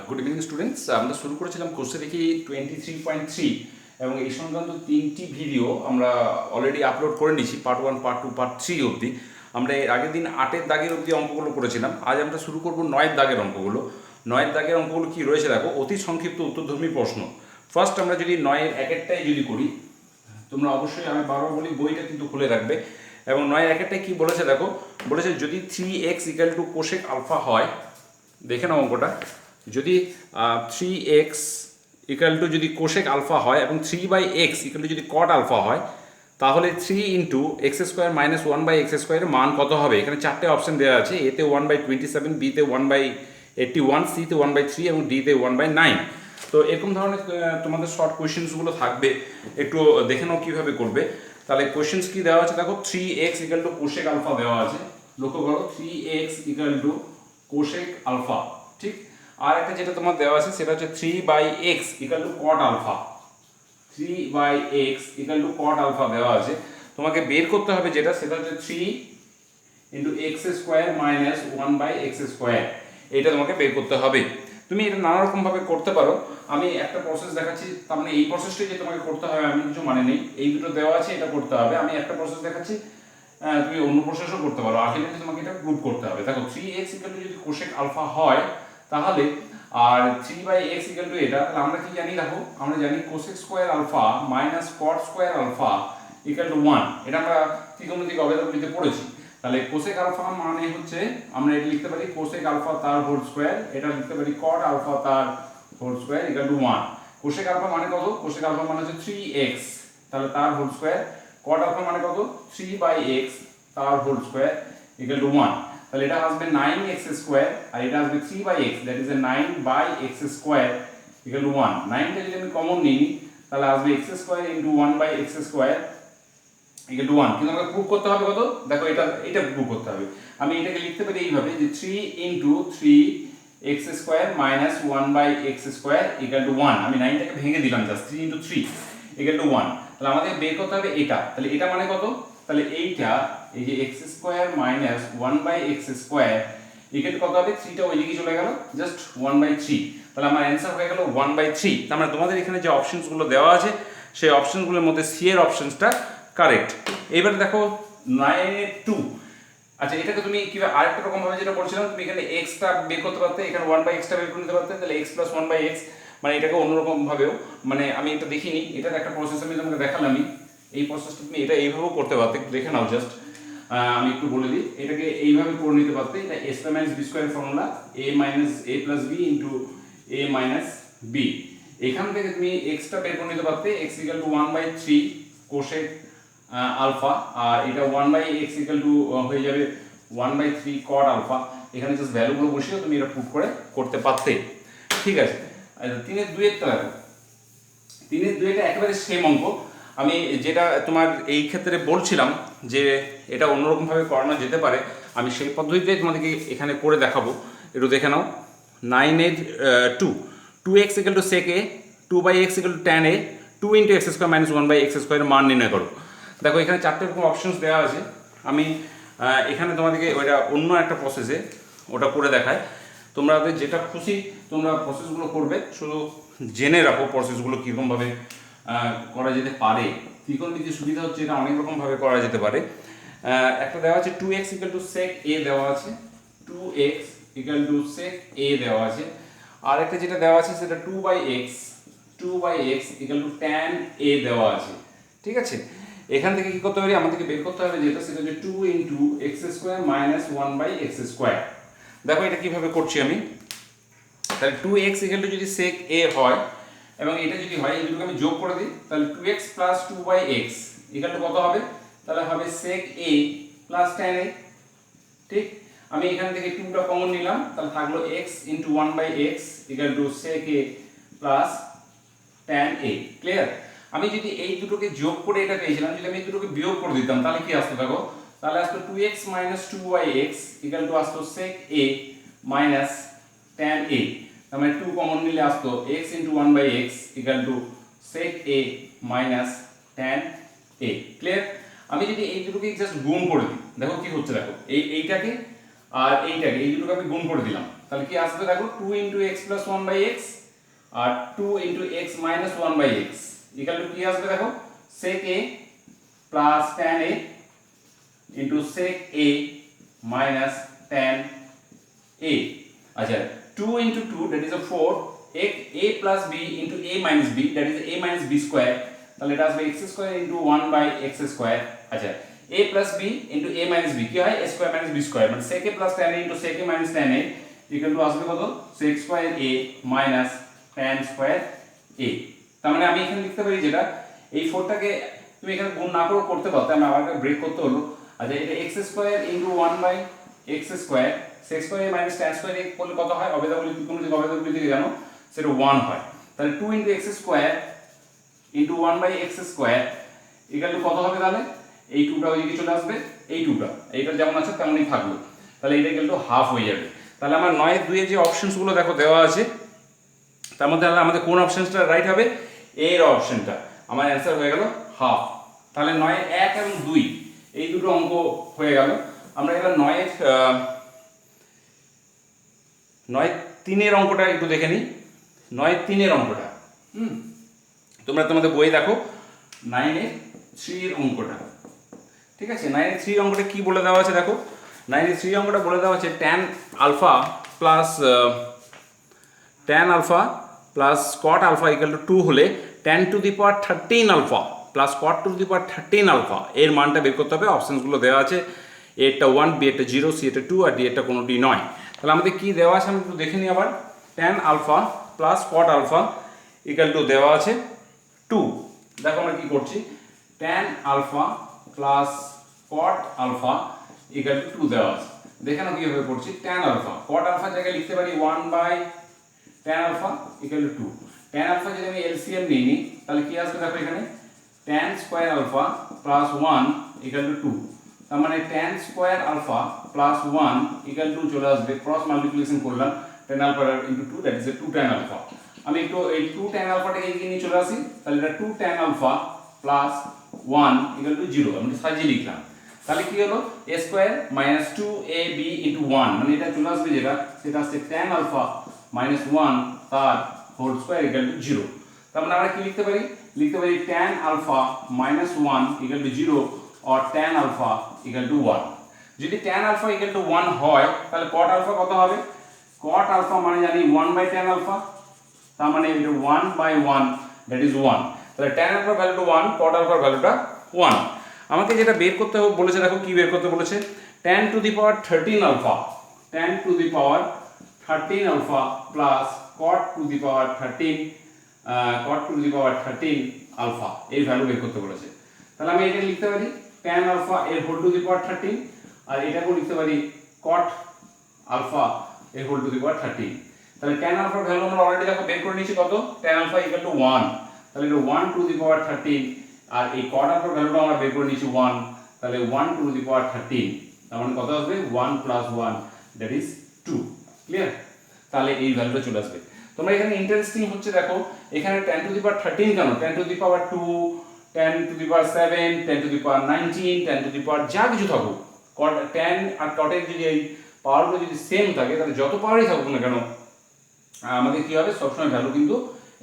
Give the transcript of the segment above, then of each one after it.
Good evening students, আমরা শুরু করেছিলাম কোর্সে দেখি 23.3 এবং এই সংক্রান্ত 3টি ভিডিও আমরা অলরেডি আপলোড করে নিয়েছি, পার্ট 1, পার্ট 2, পার্ট 3 অবধি। আমরা এর আগের দিন 8-এর দাগের অবধি অঙ্কগুলো করেছিলাম। আজ আমরা শুরু করব 9-এর দাগের অঙ্কগুলো। 9-এর দাগের অঙ্কগুলো কী রয়েছে দেখো, অতি সংক্ষিপ্ত উত্তরধর্মী প্রশ্ন। ফার্স্ট আমরা যদি 9-এর একেরটাই যদি করি, তোমরা অবশ্যই, আমি বারবার বলি, বইটা কিন্তু খুলে রাখবে। এবং 9-এর একেরটাই কী বলেছে দেখো, বলেছে যদি 3x = কোসেক আলফা হয়, দেখে নাও অঙ্কটা। যদি 3x = যদি কোসেক আলফা হয় এবং 3/x = যদি কট আলফা হয়, তাহলে 3 × x² - 1/x² এর মান কত হবে? এখানে 4টে অপশন দেওয়া আছে, এতে 1/27, বিতে 1/81, সিতে 1/3 এবং ডিতে 1/9। তো এরকম ধরনের তোমাদের শর্ট কোয়েশ্চেন্সগুলো থাকবে, একটু দেখে নাও কীভাবে করবে। তাহলে কোয়েশ্চেন্স কী দেওয়া আছে দেখো, 3x = কোসেক আলফা দেওয়া আছে। লক্ষ্য করো, 3x = কোসেক আলফা, ঠিক। আর একটা যেটা তোমার দেওয়া আছে সেটা হচ্ছে 3/x = কট আলফা। 3/x = কট আলফা দেওয়া আছে। তোমাকে বের করতে হবে যেটা, সেটা হচ্ছে 3 × x² - 1/x²। এটা তোমাকে বের করতে হবে। তুমি এটা নানা রকমভাবে করতে পারো। আমি একটা প্রসেস দেখাচ্ছি, তার মানে এই প্রসেসটাই যে তোমাকে করতে হবে আমি কিছু মানে নেই। এই দুটো দেওয়া আছে, এটা করতে হবে। আমি একটা প্রসেস দেখাচ্ছি, তুমি অন্য প্রসেসও করতে পারো। আলটিমেটলি তোমাকে এটা প্রুভ করতে হবে। দেখো, 3x = যদি কোসেক আলফা হয়, তাহলে আর 3/x = এটা, তাহলে আমরা কি জানি দেখো, আমরা জানি cosec square alpha minus cot square alpha = 1। এটা আমরা ত্রিকোণমিতিক অবেদাবলিতে পড়েছি। তাহলে কোসেক আলফা মানে হচ্ছে, আমরা এটা লিখতে পারি কোসেক আলফা তার হোল স্কোয়ার, এটা লিখতে পারি কট আলফা তার হোল স্কোয়ার = 1। কোসেক আলফা মানে কত? কোসেক আলফা মানে হচ্ছে 3x, তাহলে তার হোল স্কোয়ার। কট আলফা মানে কত? 3/x তার হোল স্কোয়ার = 1। তাহলে এটা আসবে 9x² আর এটা আসবে 3/x, দ্যাট ইজ 9/x² = 1। 9টা যদি আমি কমন নিই, তাহলে আসবে x² × 1/x² = 1। কিন্তু আমাকে প্রুভ করতে হবে কত? দেখো, এটা প্রুভ করতে হবে। আমি এটাকে লিখতে পারি এইভাবে, যে 3 × 3x² - 1/x² = 1। আমি 9টাকে ভেঙে দিলাম, জাস্ট 3 × 3 = 1। তাহলে আমাদের বের করতে হবে এটা। তাহলে এটা মানে কত? তাহলে এইটা, এই যে x² - 1/x² কত হবে? 3টা ওইদিকে চলে গেল, জাস্ট 1/3। তাহলে আমার অ্যান্সার হয়ে গেল 1/3। তার মানে তোমাদের এখানে যে অপশনসগুলো দেওয়া আছে, সেই অপশনগুলোর মধ্যে সি এর অপশনসটা কারেক্ট। এবারে দেখো 9/2। আচ্ছা, এটাকে তুমি কিভাবে আরেকটা রকম ভাবে যেটা বলছিলাম, তুমি এখানে x টা বের করতে পারতে, এখানে 1/x টা বের করে নিতে পারতে। তাহলে x + 1/x, মানে এটাকে অন্যরকম ভাবেও, মানে আমি এটা দেখিনি, এটার একটা প্রসেস আমি তোমাকে দেখালামই। এই প্রসেসটা তুমি এটা এইভাবেও করতে পারতে, দেখে নাও জাস্ট। আমি একটু বলে দিই, এটাকে এইভাবে করে নিতে পারতে। এটা a² - b² formula, a - a + b * a - b। এখান থেকে তুমি x টা বের করে নিতে পারতে, x = 1/3 কোসেক আলফা, আর এটা 1/x হয়ে যাবে 1/3 কট আলফা। এখানে জাস্ট ভ্যালুগুলো বসিয়ে তুমি এটা প্রুভ করতে পারতে। ঠিক আছে। 3-এর 2-এরটা দেখো, 3-এর 2-এটা একেবারে সেম অঙ্ক। আমি যেটা তোমার এই ক্ষেত্রে বলছিলাম যে এটা অন্যরকমভাবে করানো যেতে পারে, আমি সেই পদ্ধতিতেই তোমাদেরকে এখানে করে দেখাবো। একটু দেখে নাও। 9-এর 2, 2x = sec a, 2/x = tan a, 2 × x² - 1/x² এর মান নির্ণয় করো। দেখো, এখানে 4টে রকম অপশনস দেওয়া আছে। আমি এখানে তোমাদেরকে ওইটা অন্য একটা প্রসেসে ওটা করে দেখায়। তোমাদের যেটা খুশি তোমরা প্রসেসগুলো করবে, শুধু জেনে রাখো প্রসেসগুলো কীরকমভাবে করা যেতে পারে। ত্রিকোণমিতির সুবিধা হচ্ছে এটা অনেক রকমভাবে করা যেতে পারে। একটা দেওয়া আছে 2x = sec a দেওয়া আছে, 2x = sec a দেওয়া আছে। আর একটা যেটা দেওয়া আছে সেটা 2/x = tan a দেওয়া আছে। ঠিক আছে। এখান থেকে কি করতে পারি, আমাদেরকে বের করতে হবে যেটা, সেটা হচ্ছে 2 × x² - 1/x²। দেখো এটা কিভাবে করছি আমি। তাহলে 2x = যদি sec a হয় এবং এটা যদি হয়, এই দুটোকে আমি যোগ করে দিই, তাহলে 2x + 2/x কত হবে? তাহলে হবে sec a + tan a। ঠিক। আমি এখান থেকে 2টা কমন নিলাম, তাহলে থাকলো x × 1/x = sec a + tan a। Clear? আমি যদি এই দুটোকে যোগ করে এটা পেয়েছিলাম, যদি আমি এই দুটোকে বিয়োগ করে দিতাম, তাহলে কি আসতো দেখো, তাহলে আসতো 2x - 2/x আসতো sec a - tan a। তার মানে 2 কমন নিলে আসতো x × 1/x sec a - tan a। Clear? আমি যদি এই দুটোকে জাস্ট গুণ করে দিই, দেখো কি হচ্ছে। দেখো এইটাকে আর এইটাকে এই দুটোকে আমি গুণ করে দিলাম, তাহলে কি আসবে দেখো 2 into x plus one by x আর 2 into x minus one by x equal to কি আসবে দেখো sec a plus tan a into sec a minus tan a। আচ্ছা 2 into 2 that is 4 a plus b into a minus b that is a minus b square, তাহলে এটা আসবে x square into 1 by x square. আচ্ছা a plus b into a minus b কি হয় a square minus b square, মানে sec a plus tan a into sec a minus tan a equal to আসবে কত sec square a minus tan square a। তার মানে আমি এখানে লিখতে পারি যেটা এই 4টাকে তুমি এখানে গুণ না করে করতে পারতে, আমি আবার ব্রেক করতে হলো। আচ্ছা এটা x square into 1 by x square sec square a minus tan square a করলে কত হয়, অবেদাবলী তুমি যদি অবেদাবলী থেকে জানো সেটা 1 হয়, তাহলে 2 into x square into 1 by x square equal to কত হবে, তাহলে এই 2টা ওইদিকে চলে আসবে, এই 2টা এইটা যেমন আছে তেমনই থাকলো, তাহলে এটা ইকুয়াল টু হাফ হয়ে যাবে। তাহলে আমার 9 এর 2 এর যে অপশনসগুলো দেখো দেওয়া আছে তার মধ্যে আমাদের কোন অপশনসটা রাইট হবে, এর অপশনটা, আমার অ্যান্সার হয়ে গেল হাফ। তাহলে 9 এর 1 এবং 2 এই দুটো অঙ্ক হয়ে গেল। আমরা এবার 9 এর 3 এর অঙ্কটা একটু দেখে নিই। 9 এর 3 এর অঙ্কটা তোমরা তোমাদের বই দেখো 9 এর 3 এর অঙ্কটা, ঠিক আছে। 9 এর 3 অঙ্কটা কি বলে দেওয়া আছে দেখো, 9 এর 3 অঙ্কটা বলে দেওয়া আছে tan alpha plus cot alpha equal to 2 হলে tan to the power 13 alpha plus cot to the power 13 alpha এর মানটা বের করতে হবে। অপশনসগুলো দেওয়া আছে, এ এরটা 1, বি এরটা 0, সি এরটা 2 আর ডি এরটা কোনোটি নয়। তাহলে আমাদের কি দেওয়া আছে আমি একটু দেখে নিই আবার। tan alpha plus cot alpha equal to দেওয়া আছে 2। দেখো আমরা কি করছি, tan alpha plus cot alpha equal to 2 দেওয়া আছে, দেখে নাও কিভাবে করছি। tan আলফা cot আলফা জায়গায় লিখতে পারি 1 by tan alpha equal to 2। tan alpha যদি আমি এলসিএম নিই তাহলে কি আসবে দেখো এখানে tan square alpha plus 1 equal to 2, তার মানে tan square alpha plus 1 equal to চলে আসবে, ক্রস মাল্টিপ্লিকেশন করলাম tan alpha into 2 that is 2 tan alpha. আমি একটু এই 2 tan আলফাটাকে এগিয়ে নিয়ে চলে আসি, তাহলে এটা 2 tan alpha plus 1 equal to 0 আমি সাজিয়ে লিখলাম। তাহলে কি হলো a square minus 2ab into 1, মানে এটা চলে আসবে যেটা সেটা আসছে tan আলফা মাইনাস 1 তার হোল স্কয়ার ইকুয়াল টু 0। তার মানে আমরা কি লিখতে পারি tan alpha minus 1 equal to 0 or tan alpha equal to 1। যদি tan আলফা ইকুয়াল টু 1 হয় তাহলে cot আলফা কত হবে, cot আলফা মানে জানি 1 বাই tan আলফা, তার মানে এটা 1 বাই 1 দ্যাট ইজ 1। তাহলে tan আলফার ভ্যালুটা 1, cot আলফার ভ্যালুটা 1। আমাকে যেটা বের করতে বলেছে দেখো কি বের করতে বলেছে, tan to the power 13 alpha, tan to the power 13 alpha plus cot to the power 13 alpha এর ভ্যালু বের করতে বলেছে। তাহলে আমি এটা লিখতে পারি tan আলফা এর হোল টু দি পাওয়ার 13 আর এটাকেও লিখতে পারি cot আলফা এর হোল টু দি পাওয়ার 13। তাহলে tan আলফার ভ্যালু আমরা অলরেডি দেখো বের করে নিয়েছি কত, tan আলফা ইকুয়াল টু 1, তাহলে এটা 1 টু দি পাওয়ার 13 আর এই cot আলফার ভ্যালুটা আমরা বের করে নিয়েছি 1, তাহলে 1 টু দি পাওয়ার 13 তার মানে কত আসবে 1 প্লাস 1 দ্যাট ইজ 2। ক্লিয়ার? তাহলে এই ভ্যালুটা চলে আসবে। তোমরা এখানে ইন্টারেস্টিং হচ্ছে দেখো এখানে tan টু দি পাওয়ার 13 কেন, tan to the power 2, tan to the power 7, tan to the power 19, tan to the power যা কিছু থাকুক, tan আর cot এর যদি এই পাওয়ারগুলো যদি সেম থাকে তাহলে যত পাওয়ারই থাকুক না কেন আমাদের কি হবে সবসময় ভ্যালু কিন্তু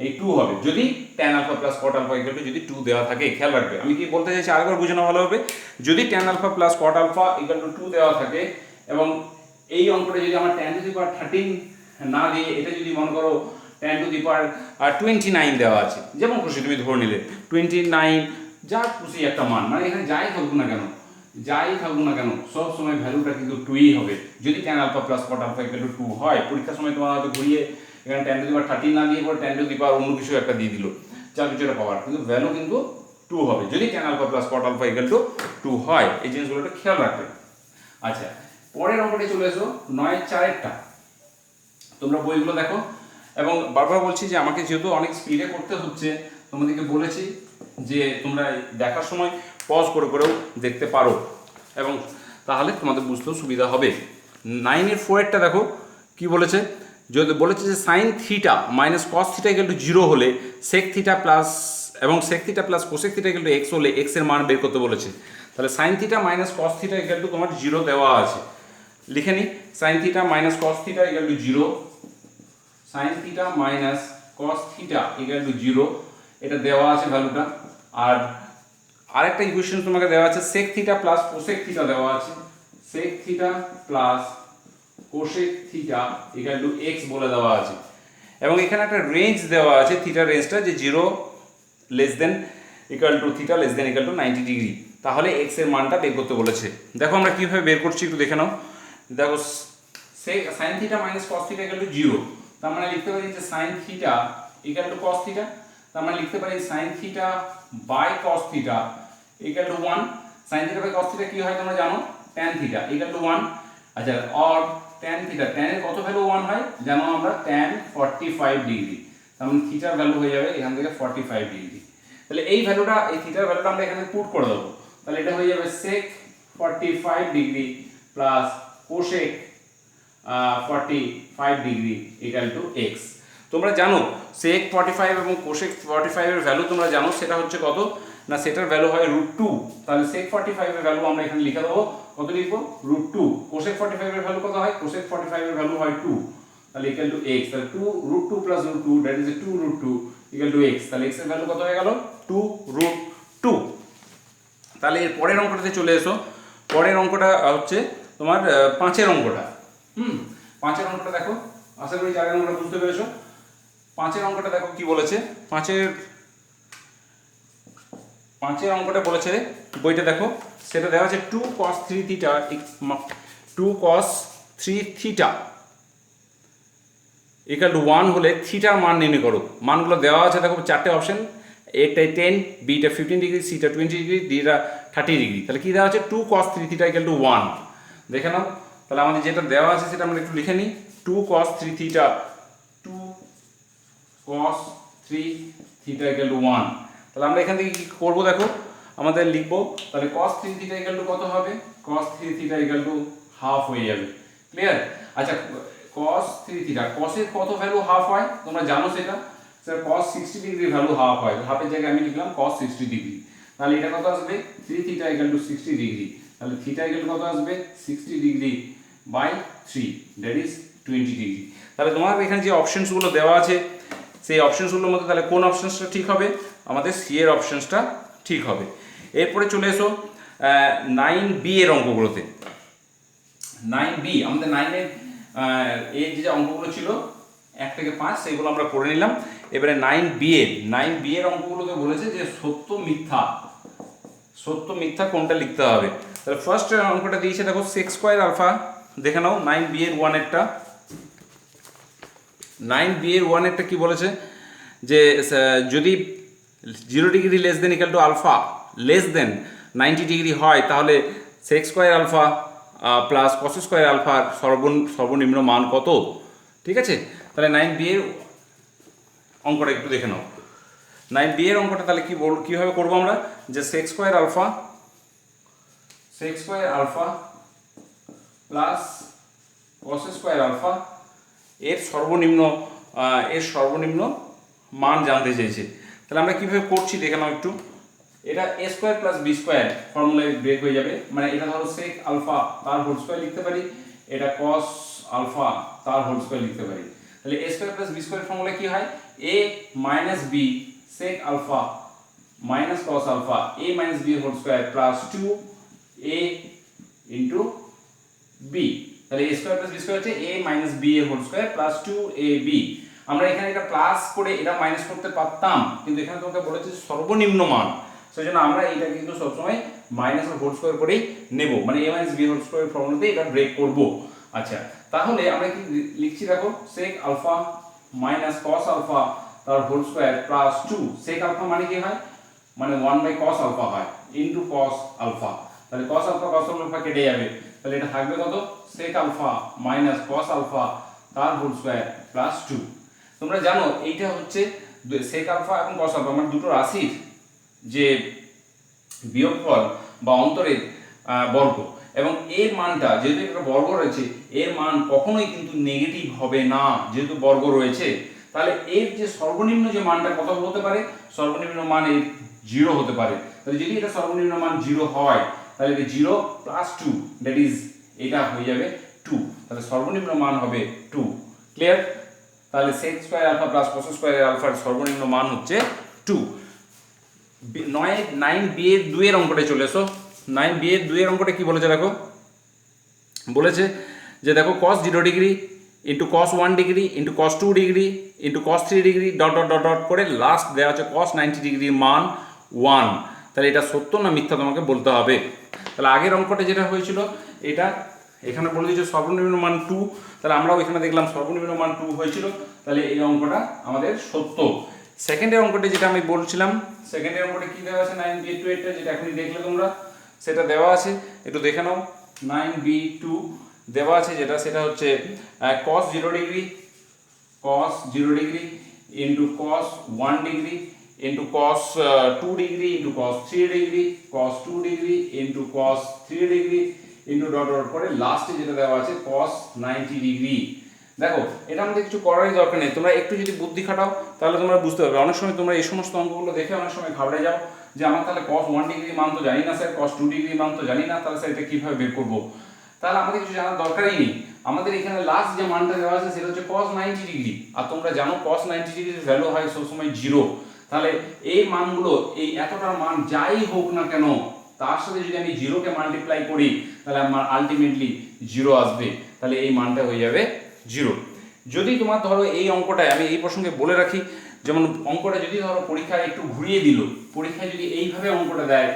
এই 2 হবে, যদি tan alpha plus cot alpha equal to যদি 2 দেওয়া থাকে। খেয়াল রাখবে আমি কি বলতে চাইছি আরেকবার বুঝানো ভালো হবে। যদি tan alpha plus cot alpha equal to 2 দেওয়া থাকে এবং এই অঙ্কটা যদি আমার tan টু দি পাওয়ার 13 না দিয়ে এটা যদি মনে করো tan টু দি পাওয়ার 29 দেওয়া আছে, যেমন খুশি তুমি ধরে নিলে 29 যা খুশি একটা মান, মানে এখানে যাই থাকুক না কেন সব সময় ভ্যালুটা কিন্তু 2ই হবে। যদি tan alpha plus cot alpha equal to 2 হয়, পরীক্ষার সময় তোমার হয়তো ঘুরিয়ে এখানে tan টু দি পাওয়ার 13 না দিয়ে পরে tan টু দি পাওয়ার অন্য কিছু একটা দিয়ে দিল, যা কিছু একটা পাওয়ার, কিন্তু ভ্যালু কিন্তু 2 হবে যদি tan alpha plus cot alpha equal to 2 হয়। এই জিনিসগুলো একটু খেয়াল রাখবে। আচ্ছা পরের অঙ্কটি চলে এসো 9/4 তোমরা বইগুলো দেখো এবং বারবার বলছি যে আমাকে যেহেতু অনেক স্পিডে করতে হচ্ছে তোমাদেরকে বলেছি যে তোমরা দেখার সময় পজ করে করেও দেখতে পারো এবং তাহলে তোমাদের বুঝতেও সুবিধা হবে। 9/4 দেখো কি বলেছে, যদি বলেছে যে sine theta minus cos theta equal to 0 হলে সেক থিটা প্লাস এবং sec theta plus cosec theta equal to x হলে x এর মান বের করতে বলেছে। তাহলে sine theta minus cos theta equal to তোমার 0 দেওয়া আছে, লিখে নিই, sine theta minus cos theta equal to 0, sine theta minus cos theta equal to 0, এটা দেওয়া আছে ভ্যালুটা। আর আরেকটা ইকুয়েশন তোমাকে দেওয়া আছে sec theta plus cosec theta দেওয়া আছে, sec theta plus cosec theta equal to x বলে দেওয়া আছে। এবং এখানে একটা রেঞ্জ দেওয়া আছে, থিটার রেঞ্জটা যে 0 less than equal two theta less than equal two 90 degree, তাহলে এক্স এর মানটা বের করতে বলেছে। দেখো আমরা কীভাবে বের করছি একটু দেখে নাও। দেখো sine theta minus cos theta equal to 0, তার মানে লিখতে পারি যে sine theta equal to cos theta, তার মানে লিখতে পারি sine theta by cos theta equal to 1। Sine theta by cos theta কি হয় তোমরা জানো, ট্যান থিটা ইকুয়াল টু 1। আচ্ছা, অর ট্যান থিটা, ট্যানের কত ভ্যালু 1 হয় জানো আমরা, ট্যান 45 ডিগ্রি, তার মানে থিটার ভ্যালু হয়ে যাবে এখান থেকে 45 ডিগ্রি। তাহলে এই ভ্যালুটা, এই থিটার ভ্যালুটা আমরা এখানে পুট করে দেবো, তাহলে এটা হয়ে যাবে sec 45 degree plus cosec 45 degree equal to x। তোমরা জানো sec 45 এবং cosec 45 এর ভ্যালু তোমরা জানো, সেটা হচ্ছে কত না, সেটার ভ্যালু হয় √2। তাহলে sec 45 এর ভ্যালু আমরা এখানে লিখে দেবো, কত লিখবো, √2। cosec 45 এর ভ্যালু কত হয়, cosec 45 এর ভ্যালু হয় 2, তাহলে ইকুয়াল টু x। তাহলে 2 √2 plus √2 that is 2√2 equal to x। তাহলে x এর ভ্যালু কত হয়ে গেল, 2√2। তাহলে এর পরের অঙ্কটাতে চলে এসো। পরের অঙ্কটা হচ্ছে তোমার 5 এর অঙ্কটা। 5 এর অঙ্কটা দেখো, আশা করি 4 এর অঙ্কটা বুঝতে পেরেছো। 5 এর অঙ্কটা দেখো কি বলেছে। 5 এর অঙ্কটা বলেছে, বইটা দেখো, সেটা দেওয়া আছে 2 cos 3 theta 2 cos 3 theta equal to 1 হলে থিটার মান নির্ণয় করো। মানগুলো দেওয়া আছে দেখো, 4টে অপশন, এটাই 10, বিটা 15 ডিগ্রি, সিটা 20 ডিগ্রি, ডিটা 30 ডিগ্রি। তাহলে কি দেওয়া আছে, 2 cos 3 থিটা ইকুয়াল টু 1। দেখে নাও, তাহলে আমাদের যেটা দেওয়া আছে সেটা আমরা একটু লিখে নিই। 2 cos 3 theta, 2 cos 3 theta equal to 1। তাহলে আমরা এখান থেকে কি করব দেখো, আমাদের লিখবো, তাহলে cos 3 থিটা ইকুয়াল টু কত হবে, cos 3 theta equal to half হয়ে যাবে। ক্লিয়ার? আচ্ছা, cos 3 থিটা, cos এর কত ভ্যালু হাফ হয় তোমরা জানো সেটা, sir cos 60 degree value half হয়, হাফের জায়গায় আমি লিখলাম cos 60 ডিগ্রি। তাহলে এটা কত আসবে, 3 থিটা ইকুয়াল টু 60 ডিগ্রি, তাহলে থিটা ইকুয়াল কত আসবে, 60 degree by 3 that is 20 degree. তাহলে তোমার এখানে যে অপশনসগুলো দেওয়া আছে সেই অপশনসগুলোর মধ্যে তাহলে কোন অপশনসটা ঠিক হবে, আমাদের সি এর অপশনসটা ঠিক হবে। এরপরে চলে এসো 9b এর অঙ্কগুলোতে। 9b, আমাদের 9 এর যে অঙ্কগুলো ছিল 1 থেকে 5 সেগুলো আমরা করে নিলাম। এবারে 9b এর অঙ্কগুলোকে বলেছে যে সত্য মিথ্যা কোনটা লিখতে হবে। তাহলে ফার্স্ট অঙ্কটা দিয়েছে দেখো, sec স্কয়ার আলফা, দেখে নাও 9b এর 1 এরটা। 9b এর 1 এরটা কি বলেছে, যে যদি 0 degree less than equal to alpha less than 90 degree হয়, তাহলে sec square alpha plus cos square আলফার সর্বনিম্ন মান কত। ঠিক আছে, তাহলে 9b এর অঙ্কটা একটু দেখে নাও। 9b এর অঙ্কটা তাহলে কীভাবে করবো আমরা, যে sec square alpha plus cos square alpha এর সর্বনিম্ন মান জানতে চেয়েছে। তাহলে আমরা কীভাবে করছি দেখে নাও একটু। এটা a square plus b square ফর্মুলায় ব্রেক হয়ে যাবে, মানে এটা ধরো sec আলফা তার হোল স্কয়ার লিখতে পারি, এটা cos আলফা তার হোল স্কয়ার লিখতে পারি। তাহলে a square plus b square formula কি হয়, a minus b sec alpha minus cos alpha a minus b whole square plus 2a into b। তাহলে a square plus b square হচ্ছে a minus b এর whole square plus 2ab। আমরা এখানে এটা plus করে এটা মাইনাস করতে পারতাম, কিন্তু এখানে তোমাকে বলেছে সর্বনিম্ন মান, সেজন্য আমরা এটা কিন্তু সবসময় মাইনাস আর হোল স্কয়ার করেই নেব, মানে a minus b whole square ফর্মুলাতে এটা ব্রেক করব। আচ্ছা, তাহলে আমরা কি লিখছি দেখো, sec alpha minus cos alpha তার whole square plus 2, sec alpha মানে কি হয়, মানে 1/cos আলফা হয় ইনটু cos আলফা। তাহলে cos আলফা কেটে যাবে, তাহলে এটা থাকবে কত, sec alpha minus cos alpha তার হোল স্কয়ার প্লাস 2। তোমরা জানো এইটা হচ্ছে sec আলফা এবং cos আলফা মানে দুটো রাশির যে বিয়োগফল বা অন্তরের বর্গ, এবং এর মানটা যেহেতু একটা বর্গ রয়েছে এর মান কখনোই কিন্তু নেগেটিভ হবে না, যেহেতু বর্গ রয়েছে। তাহলে এর যে সর্বনিম্ন যে মানটা কত হতে পারে, সর্বনিম্ন মান এর 0 হতে পারে। তাহলে যদি এটা সর্বনিম্ন মান 0 হয়, তাহলে এটা 0 প্লাস 2 দ্যাট ইজ এটা হয়ে যাবে টু, তাহলে সর্বনিম্ন মান হবে টু। ক্লিয়ার? তাহলে sec square alpha plus cos square আলফার সর্বনিম্ন মান হচ্ছে টু। 9b এর 2 এর অঙ্কটা চলে এসো। 9b এর 2 এর অঙ্কটা কি বলেছে দেখো, বলেছে যে দেখো cos 0 degree into cos 1 degree into cos 2 degree into cos 3 degree dot dot dot dot করে লাস্ট দেওয়া আছে cos 90 ডিগ্রির মান 1। তাহলে এটা সত্য না মিথ্যা তোমাকে বলতে হবে। তাহলে আগের অঙ্কটা যেটা হয়েছিল এটা এখানে বলে দিয়েছে সর্বনিম্ন মান 2, তাহলে আমরাও এখানে দেখলাম সর্বনিম্ন মান 2 হয়েছিল, তাহলে এই অঙ্কটা আমাদের সত্য। সেকেন্ডের অঙ্কটা যেটা আমি বলছিলাম, সেকেন্ডের অঙ্কটা কি দেওয়া আছে 9b2 এরটা যেটা এখনই দেখলে তোমরা, সেটা দেওয়া আছে, একটু দেখে নাও। 9b2 দেওয়া আছে যেটা, সেটা হচ্ছে cos 0 degree into cos 1 degree into cos 2 degree into cos 3 degree cos 2 degree into cos 3 degree into dot dot করে লাস্টে যেটা দেওয়া আছে cos 90 ডিগ্রি। দেখো এটা আমাদের কিছু করারই দরকার নেই, তোমরা একটু যদি বুদ্ধি খাটাও তাহলে তোমরা বুঝতে পারবে। অনেক সময় তোমরা এই সমস্ত অঙ্কগুলো দেখে অনেক সময় ঘাবড়ে যাও যে আমার তাহলে cos 1 ডিগ্রি মান তো জানি না স্যার, cos 2 ডিগ্রি মান তো জানি না, তাহলে স্যার এটা কীভাবে বের করবো? তাহলে আমাদের কিছু জানার দরকারই নেই। আমাদের এখানে লাস্ট যে মানটা দেওয়া আছে সেটা হচ্ছে cos 90 ডিগ্রি, আর তোমরা জানো cos 90 ডিগ্রির ভ্যালু হয় সবসময় 0। তাহলে এই মানগুলো, এই এতটার মান যাই হোক না কেন, তার সাথে যদি আমি 0কে মাল্টিপ্লাই করি তাহলে আমার আলটিমেটলি 0 আসবে, তাহলে এই মানটা হয়ে যাবে 0। যদি তোমার ধরো এই অঙ্কটায় আমি এই প্রসঙ্গে বলে রাখি, যেমন অঙ্কটা যদি ধরো পরীক্ষায় একটু ঘুরিয়ে দিল, পরীক্ষায় যদি এইভাবে অঙ্কটা দেয়,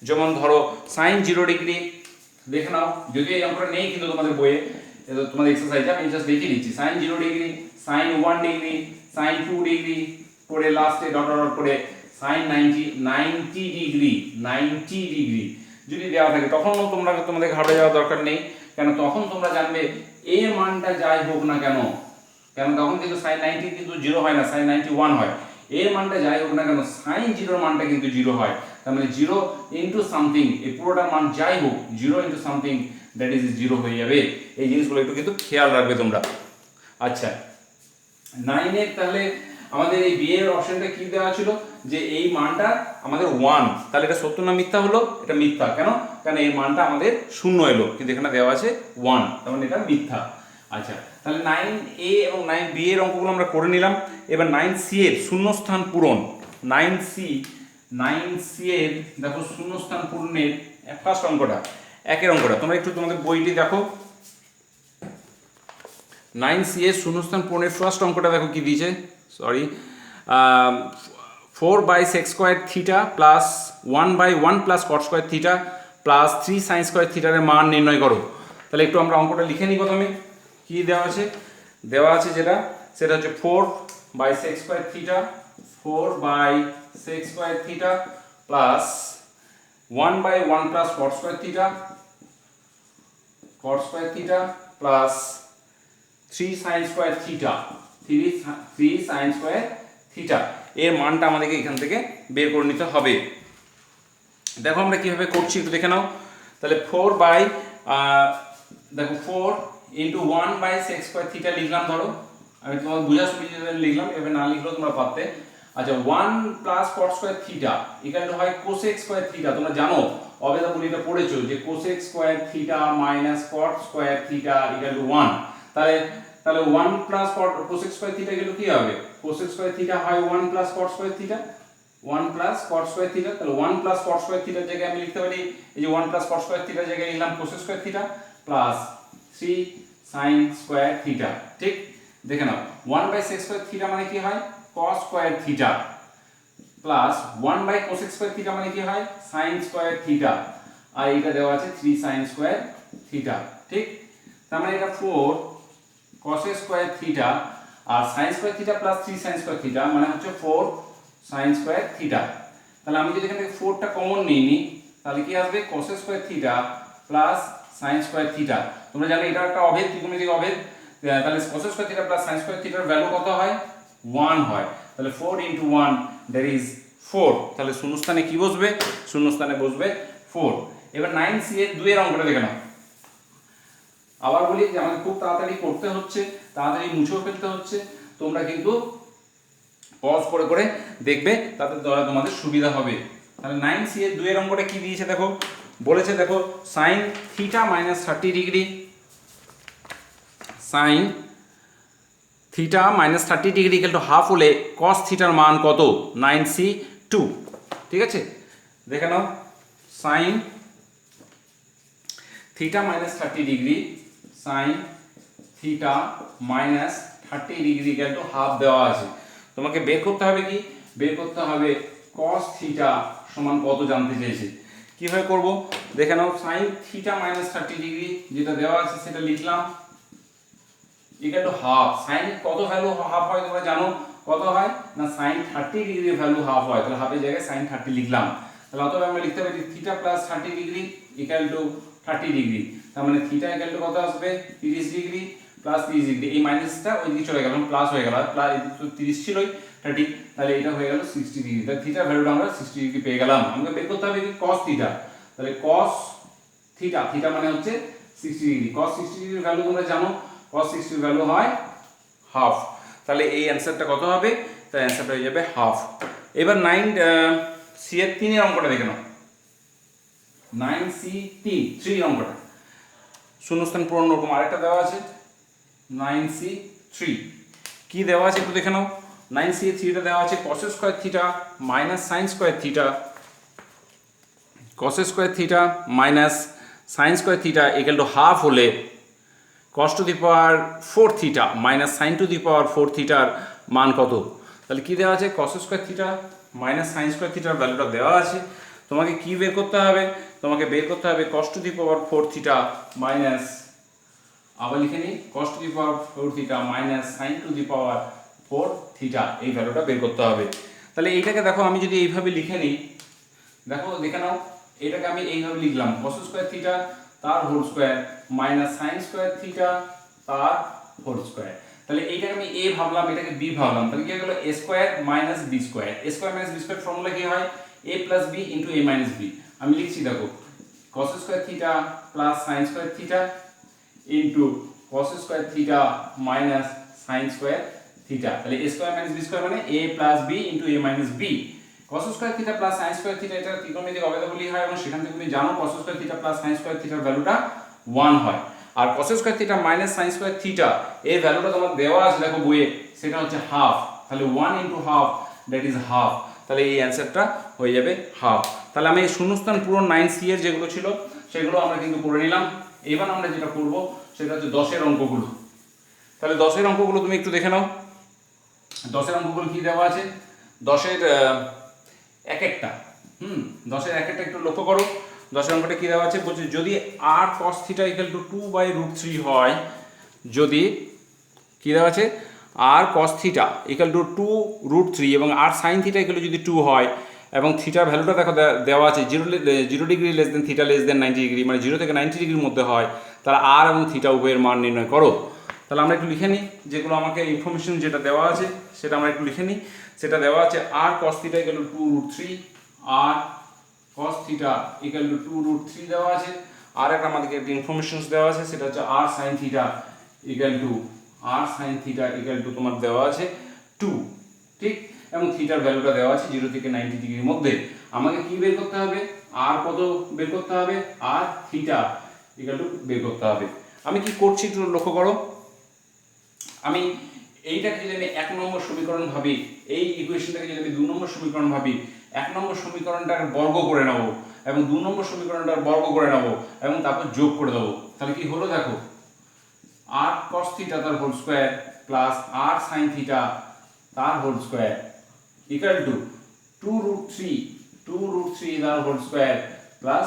যেমন ধরো sin 0 ডিগ্রি, দেখে নাও, যদি এই অঙ্কটা নেই কিন্তু তোমাদের বইয়ে, তোমাদের এক্সারসাইজে আমি জাস্ট দেখিয়ে দিচ্ছি। sin 0 degree, sin 1 degree, sin 2 degree করে লাস্টে ডট ডট করে sin 90 ডিগ্রি যদি দেওয়া থাকে, তখনও তোমাদের ঘাবড়ে যাওয়ার দরকার নেই। কেন? তখন তোমরা জানবে এর মানটা যাই হোক না কেন, তখন কিন্তু sin 90 কিন্তু 0 হয় না, sin 91 হয়। এর মানটা যাই হোক না কেন sin 0 মানটা কিন্তু 0 হয়। তার মানে 0 ইনটু সামথিং, এই পুরোটার মান যাই হোক 0 ইনটু সামথিং দ্যাট ইজ 0 হয়ে যাবে। এই জিনিসগুলো একটু কিন্তু খেয়াল রাখবে তোমরা। আচ্ছা, 9 এর তাহলে আমাদের এই বি এর অপশনটা কি দেওয়া ছিল যে এই মানটা আমাদের 1, তাহলে এটা সত্য না মিথ্যা হলো? এটা মিথ্যা। কেন? কারণ এই মানটা আমাদের 0 এলো, কিন্তু এখানে দেওয়া আছে 1, তার মানে এটা মিথ্যা। আচ্ছা, তাহলে 9a এবং 9b এর অঙ্কগুলো আমরা করে নিলাম। এবার 9c এর শূন্যস্থান পূরণ। 9c এর দেখো শূন্যস্থান পূরণের ফার্স্ট অঙ্কটা, একের অঙ্কটা তোমরা একটু তোমাদের বইটি দেখো। 9c এর শূন্যস্থান পূরণের ফার্স্ট অঙ্কটা দেখো কি দিয়েছে, sorry, 4/sec square theta plus 1/1 plus cot square theta plus 3 sin square থিটার মান নির্ণয় করো। তাহলে একটু আমরা অঙ্কটা লিখে নিই প্রথমে। কি দেওয়া আছে? দেওয়া আছে যেটা, সেটা হচ্ছে 4/sec square theta plus 1/1 plus cot square theta plus 3 sin square theta এর মানটা আমাদেরকে এখান থেকে বের করে নিতে হবে। দেখো আমরা কিভাবে করছি একটু দেখে নাও। তাহলে 4 ইন্টু 1/sec স্কোয়ার থিটা লিখলাম, ধরো আমি তোমার বোঝার সুবিধা লিখলাম, এভাবে না লিখলেও তোমরা পারতে। আচ্ছা, 1 plus cot square theta equal two হয় cosec স্কোয়ার থিটা। তোমরা জানো অবেদাবলিটা পড়েছো যে cosec square theta minus cot square theta equal to 1। তাহলে 1 প্লাস cosec স্কোয়ার থিটা গেলে কি হবে? cosec স্কোয়ার থিটা হয় 1 plus cot square theta, 1 plus cot square theta. তাহলে 1 প্লাস cot স্কোয়ার থিটার জায়গায় আমি লিখতে পারি, এই যে 1 প্লাস cot স্কোয়ার থিটার জায়গায় লিখলাম cosec square theta plus 3 sin square theta. ঠিক, দেখে নাও 1/sec স্কোয়ার থিটা মানে কি হয়? cos square theta plus 1/cosec square theta মানে কি হয়? sin স্কোয়ার থিটা, আর এটা দেওয়া আছে 3 sin স্কোয়ার থিটা। ঠিক, তার মানে এটা 4 cos স্কোয়ার থিটা আর sin square theta plus 3 sin square theta মানে হচ্ছে 4 sin স্কোয়ার থিটা। তাহলে আমি যদি এখান থেকে 4টা কমন নিই, তাহলে কি আসবে? cos square theta plus sin square theta. তোমরা জানো এটা একটা অভেদ, ত্রিকোণমিতিক অভেদ। তাহলে cos square theta plus sin square থিটার ভ্যালু কত হয়? 1 হয়। তাহলে 4 ইনটু 1 দ্যাট ইজ 4। তাহলে শূন্যস্থানে কি বসবে? শূন্যস্থানে বসবে 4। এবার 9c এর 2 এর অঙ্কটা দেখে নাও। আবার বলি যে আমাদের খুব তাড়াতাড়ি করতে হচ্ছে, তাড়াতাড়ি মুছেও ফেলতে হচ্ছে। তোমরা কিন্তু পজ করে করে দেখবে, তাতে তোমাদের সুবিধা হবে। তাহলে 9c এর 2 এর অঙ্কটা কি দিয়েছে দেখো, বলেছে দেখো sin theta minus 30 degree sine theta minus 30 degree equal to half হলে কস থিটার মান কত? 9c2। ঠিক আছে, দেখে নাও, sine theta minus 30 degree, sine theta minus 30 degree equal to half দেওয়া আছে। তোমাকে বের করতে হবে কি? বের করতে হবে কস থিটা সমান কত জানতে চেয়েছে। কিভাবে করব দেখে নাও, সাইন থিটা মাইনাস 30 ডিগ্রি যেটা দেওয়া আছে সেটা লিখলাম ইকুয়াল টু হাফ। সাইন কত ভ্যালু হাফ হয় তোমরা জানো? কত হয় না, সাইন 30 ডিগ্রি ভ্যালু হাফ হয়, তাহলে হাফের জায়গায় সাইন 30 লিখলাম। তাহলে অতএব আমরা লিখতে পারি theta plus 30 degree equal two 30 degree. তার মানে থিটা ইকুয়াল টু কত আসবে? 30 ডিগ্রি প্লাস 30 ডিগ্রি, এই মাইনাসটা ওই দিকে চলে গেল, প্লাস হয়ে গেল, প্লাস 30 ছিলই 30, তাহলে এটা হয়ে গেল 60 ডিগ্রি। তাহলে থিটার ভ্যালুটা আমরা 60 ডিগ্রি পেয়ে গেলাম। আমাকে বের করতে হবে কি? cos theta. তাহলে cos থিটা, থিটা মানে হচ্ছে 60 ডিগ্রি, cos 60 ডিগ্রির ভ্যালু তোমরা জানো, cos 60 এর ভ্যালু হয় হাফ। তাহলে এই অ্যানসারটা কত হবে? তার অ্যানসারটা হয়ে যাবে হাফ। এবার 9c এর 3 এর অঙ্কটা দেখে নাও, 9c3 অঙ্কটা শূন্যস্থান পূরণ রকম আরেকটা দেওয়া আছে 9c3। কি দেওয়া আছে একটু দেখে নাও। 9c3টা দেওয়া আছে cos square theta minus sin square theta, cos square theta minus sin square theta equal to half হলে cos to the power 4 theta minus sin to the power 4 থিটার মান কত? তাহলে কি দেওয়া আছে? cos square theta minus sin square থিটার ভ্যালুটা দেওয়া আছে। তোমাকে কি বের করতে হবে? তোমাকে বের করতে হবে cos to the power 4 theta minus, আবার লিখে নিই, cos to the power 4 theta minus sin to the power 4 theta, এই ভ্যালুটা বের করতে হবে। তাহলে এইটাকে দেখো, আমি যদি এইভাবে লিখে নিই, দেখো দেখে নাও, এটাকে আমি এইভাবে লিখলাম cos স্কয়ার থিটা তার whole square minus sin square theta তার হোল স্কয়ার। তাহলে এইটাকে আমি a ভাবলাম, এটাকে b ভাবলাম, তাহলে কি হয়ে গেল? a square minus b square. a square minus b square formula কি হয়? a plus b into a minus b। আমি লিখছি দেখো, cos square theta plus sin square theta into cos square theta minus sin square theta. তাহলে a square minus b square মানে a plus b into a minus b। cos square theta plus sin square theta এটা ত্রিকোণমিতিক অবেদাবলী হয়, এবং সেখান থেকে তুমি জানো cos square theta plus sin square থিটার ভ্যালুটা 1 হয়। আর cos square theta minus sin square theta এর ভ্যালুটা তোমার দেওয়া আছে দেখো বইয়ে, সেটা হচ্ছে হাফ। তাহলে 1 into half that is half. তাহলে এই অ্যানসারটা হয়ে যাবে হাফ। তাহলে আমি এই শূন্যস্থান পূরণ 9c এর যেগুলো ছিল সেগুলো আমরা কিন্তু করে নিলাম। এবার আমরা যেটা করব সেটা হচ্ছে 10 এর অঙ্কগুলো। তাহলে 10 এর অঙ্কগুলো তুমি একটু দেখে নাও। 10 এর অঙ্কগুলো কি দেওয়া আছে? 10 এর এক একটা 10 এর এক একটা একটু লক্ষ্য করো। 10 এর অঙ্কটা কি দেওয়া আছে? বলছে যদি r cos theta equal two 2/√3 হয়, যদি কি দেওয়া আছে? r cos theta equal to 2√3 এবং r sin theta equal to যদি 2 হয়, এবং থিটার ভ্যালুটা দেখো দেওয়া আছে 0 ডিগ্রি লেস দেন থিটা লেস দেন 90 ডিগ্রি, মানে 0 থেকে 90 ডিগ্রির মধ্যে হয়, তাহলে r এবং থিটা উভয়ের মান নির্ণয় করো। তাহলে আমরা একটু লিখে নিই, যেগুলো আমাকে ইনফরমেশন যেটা দেওয়া আছে সেটা আমরা একটু লিখে নিই। সেটা দেওয়া আছে r cos theta equal to 2√3, r cos theta equal to 2√3 দেওয়া আছে। আর একটা আমাদেরকে একটা ইনফরমেশনস দেওয়া আছে, সেটা হচ্ছে r sin theta equal to তোমার দেওয়া আছে 2, ঠিক, এবং থিটার ভ্যালুটা দেওয়া আছে 0 থেকে 90 ডিগ্রির মধ্যে। আমাকে কি বের করতে হবে? r কত বের করতে হবে? r থিটা ইকুয়াল টু বের করতে হবে। আমি কি করছি একটু লক্ষ্য করো। আমি এইটাকে যদি আমি 1 নম্বর সমীকরণ ভাবি, এই ইকুয়েশনটাকে যদি আমি 2 নম্বর সমীকরণ ভাবি, 1 নম্বর সমীকরণটার বর্গ করে নেব এবং 2 নম্বর সমীকরণটার বর্গ করে নেব এবং তারপর যোগ করে দেবো, তাহলে কি হলো দেখো, r cos থিটা তার whole square plus r sin theta তার হোল স্কয়ার ইকুয়াল টু 2√3 তার হোল স্কয়ার প্লাস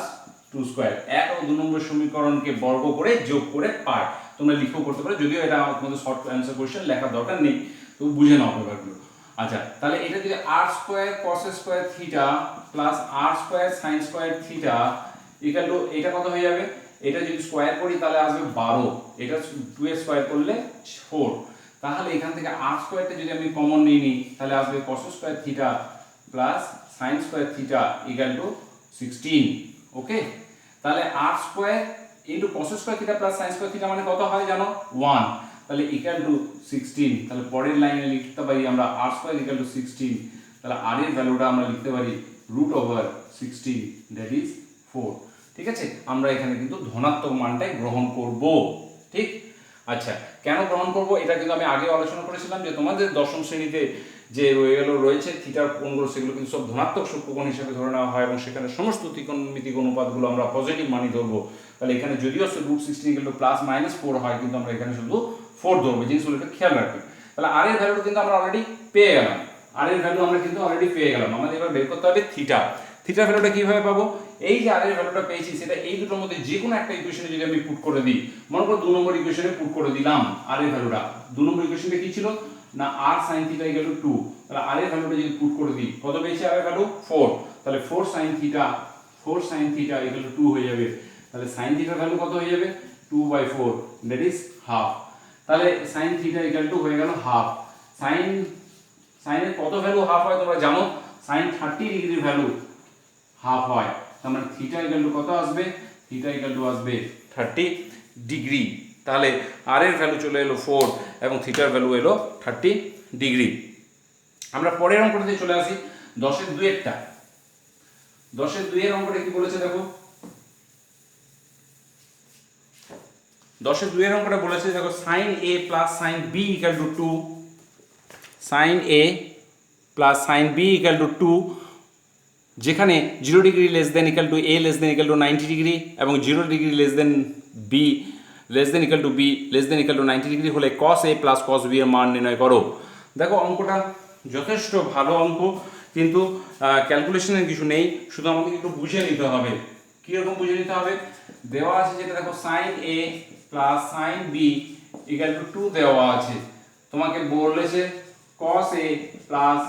2 স্কয়ার। 1 ও 2 নম্বর সমীকরণকে বর্গ করে যোগ করে পাই। তোমরা লিখেও করতে পারো, যদিও এটা তোমাদের শর্ট অ্যান্সার কোশ্চেন লেখার দরকার নেই, তো বুঝে নাও ব্যাপারগুলো। আচ্ছা, তাহলে এটা যদি r square cos square theta plus r square sin square theta equal two, এটা কত হয়ে যাবে? এটা যদি স্কয়ার করি তাহলে আসবে 12, এটা 2 এর স্কয়ার করলে 4। তাহলে এখান থেকে r স্কয়ারটা যদি আমি কমন নিয়ে নিই তাহলে আসবে cos square theta plus sin square theta equal two 16। ওকে, তাহলে r square into cos square theta plus sin square theta মানে কত হয় জানো? 1, তাহলে ইকুয়াল টু 16। তাহলে পরের লাইনে লিখতে পারি আমরা r স্কয়ার ইকুয়াল টু 16। তাহলে r এর ভ্যালুটা আমরা লিখতে পারি √16 দ্যাট ইজ 4। ঠিক আছে, আমরা এখানে কিন্তু ধনাত্মক মানটাই গ্রহণ করব। ঠিক, আচ্ছা, কেন গ্রহণ করব এটা কিন্তু আমি আগে আলোচনা করেছিলাম যে তোমাদের দশম শ্রেণীতে যে রয়েছে থিটার কোণগুলো, সেগুলো কিন্তু সব ধনাত্মক সূক্ষ্মকোণ হিসেবে ধরে নেওয়া হয় এবং সেখানে সমস্ত ত্রিকোণমিতিক অনুপাতগুলো আমরা পজিটিভ মানই ধরবো। তাহলে এখানে যদিও √16 +-4 হয়, কিন্তু আমরা এখানে শুধু 4 ধরবো, জিনিসগুলো একটু খেয়াল রাখবে। তাহলে আর এর ভ্যালু কিন্তু আমরা অলরেডি পেয়ে গেলাম, আর এর ভ্যালু আমরা কিন্তু অলরেডি পেয়ে গেলাম। আমাদের এবার বের করতে হবে থিটা। থিটার ভ্যালুটা কিভাবে পাবো? এই যে আর এর ভ্যালুটা পেয়েছি সেটা এই দুটোর মধ্যে যে কোনো একটা ইকুয়েশনে যদি আমি পুট করে দিই, মনে করো 2 নম্বর ইকুয়েশনে পুট করে দিলাম আর এর ভ্যালুটা। 2 নম্বর ইকুয়েশনটা কি ছিল না r sin θ = 2। তাহলে আর এর ভ্যালুটা যদি পুট করে দিই, কত পেয়েছি আর এর ভ্যালু 4। তাহলে 4 sin θ = 2 হয়ে যাবে। তাহলে sin θ এর ভ্যালু কত হয়ে যাবে? 2/4, দ্যাট ইজ হাফ। তাহলে sin θ = হয়ে গেল হাফ। sin এর কত ভ্যালু হাফ হয় তোমরা জানো? sin 30 ডিগ্রির ভ্যালু হাফ হয়। তার মানে θ কত আসবে? θ আসবে 30 ডিগ্রি। তাহলে আর এর ভ্যালু চলে এলো 4 এবং থিটার ভ্যালু এলো 30 ডিগ্রি। আমরা পরের অঙ্কটাতে চলে আসি, 10 এর 2 এরটা। 10 এর 2 এর অঙ্কটা কি বলেছে দেখো। 10 এর 2 এর অঙ্কটা বলেছে দেখো, sin a + sin b = 2, sin a + sin b = 2, যেখানে 0 degree less than equal two a less than equal two 90 degree এবং 0 ডিগ্রি লেস দেন b less than equal two b less than equal two 90 degree হলে cos a + cos b এর মান নির্ণয় করো। দেখো অঙ্কটা যথেষ্ট ভালো অঙ্ক, কিন্তু ক্যালকুলেশনের কিছু নেই, শুধু আমাকে একটু বুঝে নিতে হবে। কীরকম বুঝে নিতে হবে? দেওয়া আছে যেটা দেখো, sin a + sin b = 2 দেওয়া আছে। তোমাকে বলেছে cos a +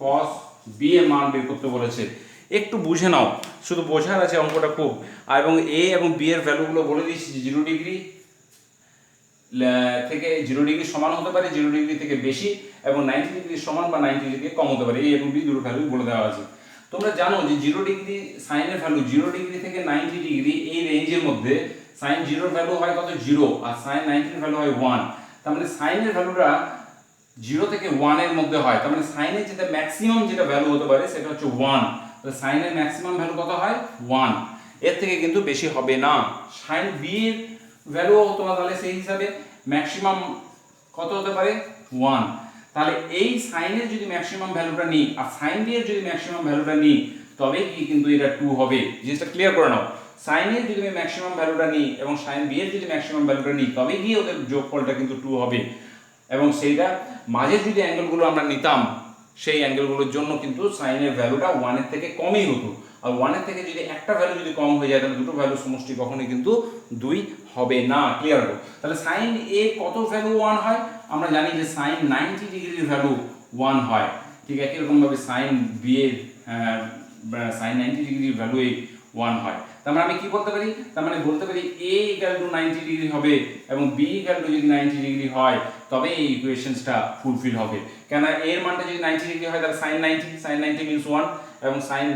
cos b এর মান বের করতে বলেছে। একটু বুঝে নাও, শুধু বোঝার আছে অঙ্কটা খুব। আর এবং a এবং b এর ভ্যালুগুলো বলে দিচ্ছি যে 0 ডিগ্রি থেকে 0 ডিগ্রি সমান হতে পারে, 0 ডিগ্রি থেকে বেশি, এবং 90 ডিগ্রি সমান বা 90 ডিগ্রি কম হতে পারে। a এবং b দুটো ভ্যালু বলে দেওয়া আছে। তোমরা জানো যে 0 ডিগ্রি সাইন এর ভ্যালু 0 ডিগ্রি থেকে 90 ডিগ্রি এই রেঞ্জের মধ্যে সাইন 0 এর ভ্যালু হয় কত? 0, আর সাইন 90 এর ভ্যালু হয় 1। তার মানে সাইন এর ভ্যালুটা 0 থেকে 1 এর মধ্যে হয়। তার মানে সাইন এর যেটা ম্যাক্সিমাম যেটা ভ্যালু হতে পারে সেটা হচ্ছে 1। তাহলে সাইন এর ম্যাক্সিমাম ভ্যালু কত হয়? 1। এর থেকে কিন্তু বেশি হবে না। সাইন b এর ভ্যালু তোমরা তাহলে সেই হিসাবে ম্যাক্সিমাম কত হতে পারে? 1। তাহলে এই সাইন এর যদি ম্যাক্সিমাম ভ্যালুটা নিই আর সাইন b এর যদি ম্যাক্সিমাম ভ্যালুটা নিই, তবে কি কিন্তু এটা 2 হবে। জিনিসটা ক্লিয়ার করে নাও। সাইন এর যদি আমি ম্যাক্সিমাম ভ্যালুটা নিই এবং সাইন b এর যদি ম্যাক্সিমাম ভ্যালুটা নিই, তবে গিয়ে ওদের যোগফলটা কিন্তু 2 হবে। এবং সেইটা মাঝে যদি অ্যাঙ্গেলগুলো আমরা নিতাম, সেই অ্যাঙ্গেলগুলোর জন্য কিন্তু সাইনের ভ্যালুটা 1 এর থেকে কমই হতো। আর 1 এর থেকে যদি একটা ভ্যালু যদি কম হয়ে যায়, তাহলে দুটো ভ্যালু সমষ্টি কখনোই কিন্তু 2 হবে না। ক্লিয়ার হলো? তাহলে সাইন এ কত ভ্যালু 1 হয়? আমরা জানি যে সাইন 90 ডিগ্রির ভ্যালু 1 হয়। ঠিক একই রকম ভাবে সাইন বি এর সাইন 90 ডিগ্রির ভ্যালু 1 হয়। তার মানে আমি কি বলতে পারি? তার মানে বলতে পারি a = 90 ডিগ্রি হবে এবং b = যদি 90 ডিগ্রি হয়, তবে এই ইকুয়েশনসটা ফুলফিল হবে। কেন এর মানটা যদি 90 ডিগ্রি হয়, তাহলে sin 90 মিন্স 1, এবং sin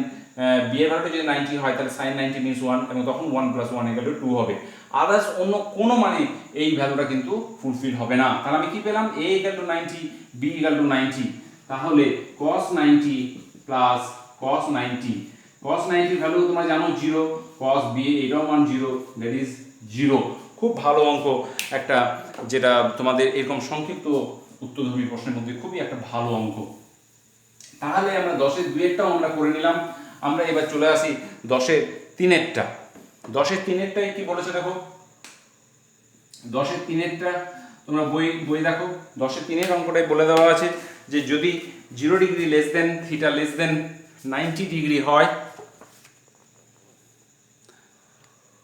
b এর ভ্যালুটা যদি 90 হয়, তাহলে sin 90 মিন্স 1, এবং তখন 1 + 1 = 2 হবে। আদার্স অন্য কোনো মানে এই ভ্যালুটা কিন্তু ফুলফিল হবে না। তাহলে আমি কি পেলাম? a = 90, b = 90। তাহলে cos 90 + cos 90, cos 90 ভ্যালু তোমরা জানো 0, cos b এটাও মান 0, দ্যাট ইজ 0। খুব ভালো অঙ্ক একটা, যেটা তোমাদের এরকম সংক্ষিপ্ত উত্তরধর্মী প্রশ্নের মধ্যে খুবই একটা ভালো অঙ্ক। তাহলে আমরা 10 এর 2 এরটাও আমরা করে নিলাম। আমরা এবার চলে আসি 10 এর 3 এরটা। 10 এর 3 এরটাই কি বলেছে দেখো। 10 এর 3 এরটা তোমরা বই দেখো। 10 এর 3 এর অঙ্কটাই বলে দেওয়া আছে যে যদি 0 ডিগ্রি লেস দেন থিটা লেস দেন 90 ডিগ্রি হয়,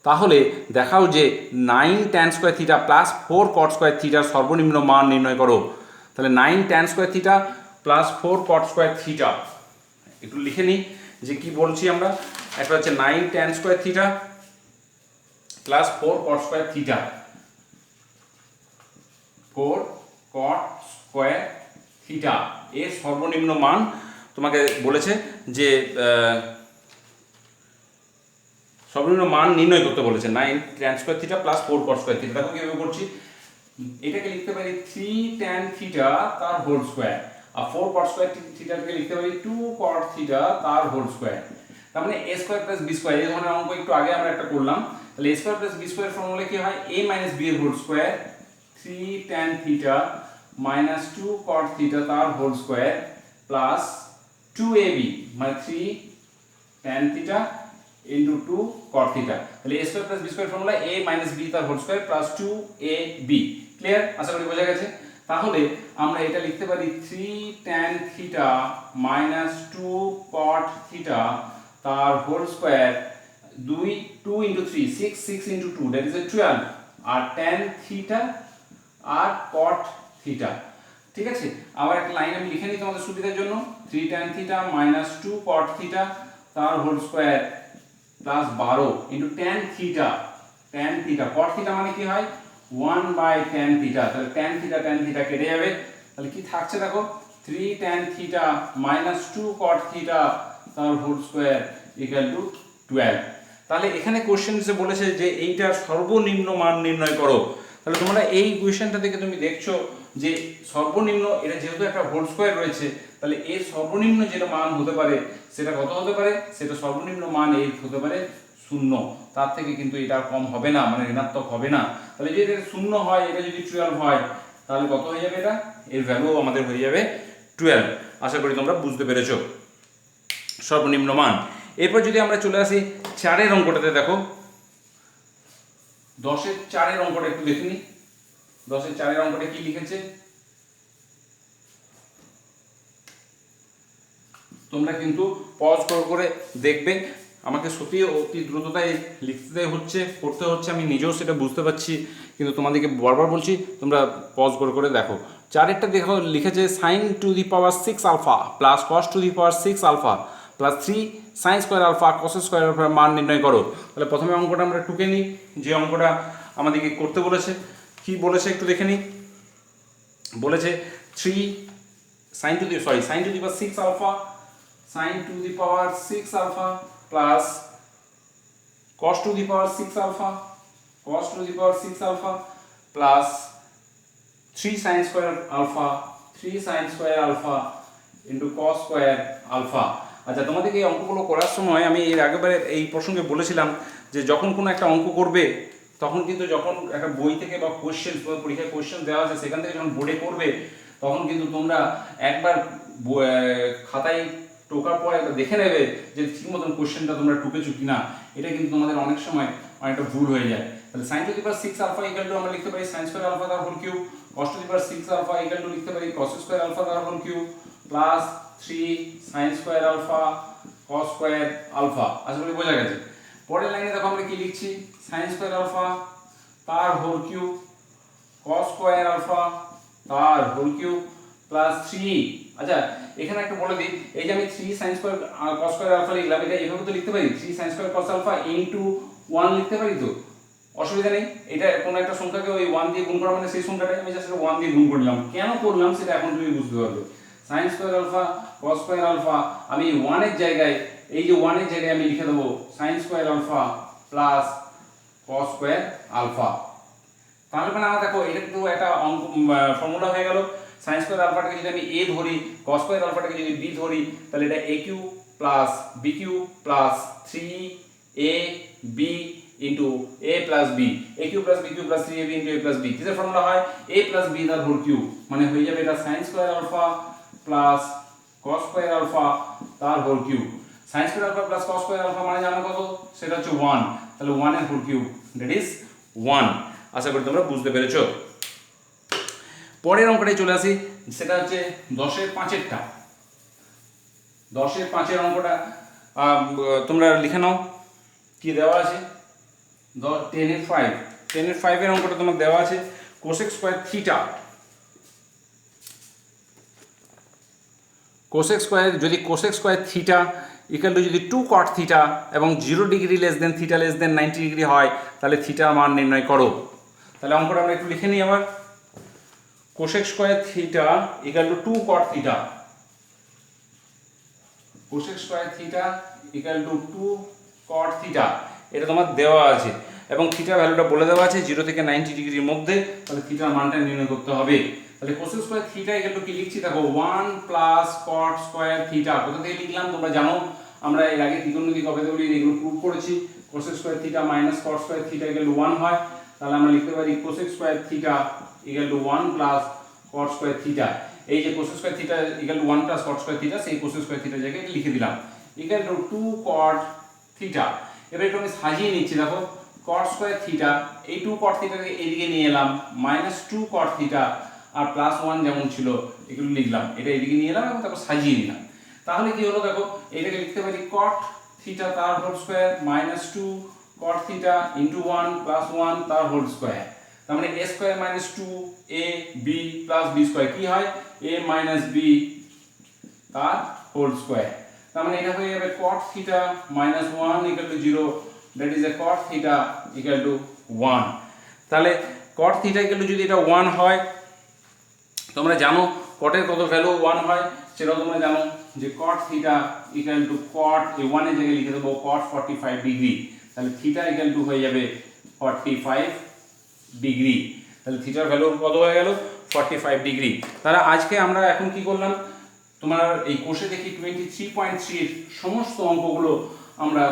তাহলে দেখাও যে 9 tan square theta plus 4 cot square থিটার সর্বনিম্ন মান নির্ণয় করো। তাহলে 9 tan square theta plus 4 cot square theta, একটু লিখে নিই যে কি বলছি আমরা। একটা হচ্ছে 9 tan square theta plus 4 cot square theta, 4 cot square theta এর সর্বনিম্ন মান তোমাকে বলেছে যে সর্বনিম্ন মান নির্ণয় করতে বলেছে। 9 tan square theta plus 4 cot square theta. দেখো কিভাবে করছি, এটাকে লিখতে পারি 3 tan থিটা তার হোল স্কয়ার, আর 4 cot স্কয়ার থিটাকে লিখতে পারি 2 cot থিটা তার হোল স্কয়ার। তার মানে a square plus b square, এই ধরনের অঙ্ক একটু আগে আমরা একটা করলাম। তাহলে a square plus b square formula কি হয়? a মাইনাস b এর whole square 3 tan theta minus 2 cot theta তার হোল স্কয়ার প্লাস 2ab মানে 3 tan theta into 2 cot theta, তাহলে a square plus b square formula a minus b তার whole square plus 2ab। Clear? আশা করি বোঝা গেছে। তাহলে আমরা এটা লিখতে পারি 3 tan theta minus 2 cot theta তার whole square 2 into 3 6 into 2 that is a 12 আর tan theta আর cot theta। ঠিক আছে, আবার একটা লাইন আমি লিখে নিই তোমাদের সুবিধার জন্য, 3 tan theta minus 2 cot theta তার whole square plus 12 into tan theta cot theta মানে কি হয় 1 by tan theta, তাহলে tan theta কেটে যাবে, তাহলে কি থাকছে দেখো 3 tan theta minus 2 cot theta তার হোল স্কয়ার ইকুয়াল টু 12। তাহলে এখানে কোশ্চেনসে বলেছে যে এইটার সর্বনিম্ন মান নির্ণয় করো। তাহলে তোমরা এই কোশ্চেনটা থেকে তুমি দেখছো যে সর্বনিম্ন, এটা যেহেতু একটা হোল স্কয়ার রয়েছে, তাহলে এর সর্বনিম্ন যেটা মান হতে পারে সেটা কত হতে পারে, সেটা সর্বনিম্ন মান এর হতে পারে 0, তার থেকে কিন্তু এটা কম হবে না, মানে ঋণাত্মক হবে না। তাহলে যদি এটা 0 হয়, এটা যদি 12 হয়, তাহলে কত হয়ে যাবে, এটা এর ভ্যালু আমাদের হয়ে যাবে 12। আশা করি তোমরা বুঝতে পেরেছো সর্বনিম্ন মান। এরপর যদি আমরা চলে আসি 4 অঙ্কটাতে, দেখো 10 অঙ্কটা একটু দেখে নি। 10 অঙ্কটা কি লিখেছে তোমরা কিন্তু পজ করে দেখবে। আমাকে সত্যি অতি দ্রুততায় লিখতে হচ্ছে, করতে হচ্ছে, আমি নিজেও সেটা বুঝতে পারছি, কিন্তু তোমাদেরকে বারবার বলছি তোমরা পজ করে দেখো। 4 দেখো লিখেছে sin to the power 6 alpha plus cos to the power 6 alpha plus 3 sin square alpha cos square আলফার মান নির্ণয় করো। তাহলে প্রথমে অঙ্কটা আমরা টুকে নিই, যে অঙ্কটা আমাদেরকে করতে বলেছে। কি বলেছে একটু দেখে নিই। বলেছে 3 sin to the power 6 alpha sin to the power 6 alpha plus cos to the power 6 alpha plus 3 sin square alpha into cos square alpha। আচ্ছা, তোমাদেরকে এই অঙ্কগুলো করার সময় আমি এর আগেবারে এই প্রসঙ্গে বলেছিলাম যে যখন কোনো একটা অঙ্ক করবে, তখন কিন্তু যখন একটা বই থেকে বা কোশ্চেন, পরীক্ষায় কোশ্চেন দেওয়া আছে, সেখান থেকে যখন বোর্ডে করবে, তখন কিন্তু তোমরা একবার খাতায় টোকার পর একবার দেখে নেবে যে ঠিক মতন কোশ্চেনটা তোমরা টুকেছো কিনা। এটা কিন্তু তোমাদের অনেক সময় অনেকটা ভুল হয়ে যায়। তাহলে sin to the power 6 alpha equal to আমরা লিখতে পারি sin স্কয়ার আলফা তার whole cube, cos to the power 6 alpha equal to লিখতে পারি cos স্কয়ার আলফা তার whole cube plus 3 sin square alpha cos square alpha. আশা করি বোঝা গেছে। পরের লাইনে দেখো আমরা কি লিখছি, sin স্কয়ার আলফা তার whole cube cos square alpha তার হোল কিউব প্লাস 3। আচ্ছা, এখানে একটা বলে দিই, এই যে আমি 3 sin square cos square alpha লিখলাম, এটা এইভাবে তো লিখতে পারি 3 sin square cos alpha into 1 লিখতে পারি, তো অসুবিধা নেই। এটা কোনো একটা সংখ্যাকে ওই 1 দিয়ে গুণ করা মানে সেই সংখ্যাটাই আমি জাস্ট 1 দিয়ে গুণ করলাম। কেন করলাম সেটা এখন তুমি বুঝতে পারবে। sin square alpha cos square alpha, আমি 1 এর জায়গায়, এই যে 1 এর জায়গায় আমি লিখে দেবো sin square alpha plus cos square alpha. তাহলে মানে আমরা দেখো এটা কিন্তু একটা ফর্মুলা হয়ে গেল। sin স্কয়ার আলফাটাকে যদি আমি a ধরি, cos স্কয়ার আলফাটাকে যদি b ধরি, তাহলে এটা aq plus bq plus 3ab into a plus b, aq plus bq plus 3ab into a plus b। কিসের ফর্মুলা হয়? a প্লাস b তার হোল কিউব, মানে হয়ে যাবে এটা sin square alpha plus cos square alpha তার whole cube. sin square alpha plus cos square alpha মানে জানো কত? সেটা হচ্ছে 1, তাহলে 1 এর হোল কিউব দ্যাট ইজ 1। আশা করি তোমরা বুঝতে পেরেছো। পরের অঙ্কটাই চলে আসি, সেটা হচ্ছে 10-এর 5-এরটা। 10-এর 5-এর অঙ্কটা তোমরা লিখে নাও। কি দেওয়া আছে? 10-এর 5-এর অঙ্কটা তোমার দেওয়া আছে cosec square theta. cosec square theta equal to যদি 2 cot থিটা এবং 0 ডিগ্রি লেস দেন থিটা লেস দেন 90 ডিগ্রি হয়, তাহলে থিটার মান নির্ণয় করো। তাহলে অঙ্কটা আমরা একটু লিখে নিই আবার। cosec square theta equal to 2 cot theta, cosec square theta equal to 2 cot theta, এটা তোমার দেওয়া আছে এবং থিটার ভ্যালুটা বলে দেওয়া আছে 0 থেকে 90 ডিগ্রির মধ্যে। তাহলে থিটার মানটা নির্ণয় করতে হবে। তাহলে cosec square theta equal two কি লিখছি দেখো 1 প্লাস cot স্কয়ার থিটা। কোথা থেকে লিখলাম তোমরা জানো, আমরা এর আগে ত্রিকোণমিতিক অবেদগুলি এগুলো প্রুভ করেছি। cosec square theta minus cot square theta equal to 1 হয়। তাহলে আমরা লিখতে পারি cosec square theta equal to 1 plus cot square theta, এই যে cos square theta equal to 1 plus cot square theta, সেই কোস স্কয়ার থিটা জায়গায় লিখে দিলাম ইকুয়াল টু 2 কট থিটা। এবার একটু আমি সাজিয়ে নিচ্ছি, দেখো কট স্কয়ার থিটা, এই 2 কট থিটাকে এদিকে নিয়ে এলাম, মাইনাস 2 কট থিটা আর প্লাস 1 যেমন ছিল এগুলো লিখলাম, এটা এদিকে নিয়ে এলাম এবং তারপর সাজিয়ে নিলাম। তাহলে কি হলো দেখো, এটাকে লিখতে পারি কট থিটা তার whole square minus 2 cot theta into 1 plus 1 তার হোল স্কয়ার। তার মানে a square minus 2 a b plus b square কি হয় a মাইনাস b তার হোল স্কয়ার। তার মানে এটা হয়ে যাবে cot theta minus 1 equal to 0, that is a cot theta equal to 1। তাহলে cot থিটা ইকুয়াল টু যদি এটা 1 হয়, তোমরা জানো কটের কত ভ্যালু 1 হয় সেটাও তোমরা জানো, যে cot theta equal two cot এই 1 এর জায়গায় লিখে দেবো cot 45 ডিগ্রি, তাহলে থিটা ইকুয়াল টু হয়ে যাবে 45 ডিগ্রি। তাহলে থিটার ভ্যালু কত হয়ে গেল 45 ডিগ্রি। তাহলে আজকে আমরা এখন কি করলাম, তোমার এই কোর্সে দেখি 23.3 এর সমস্ত অঙ্কগুলো আমরা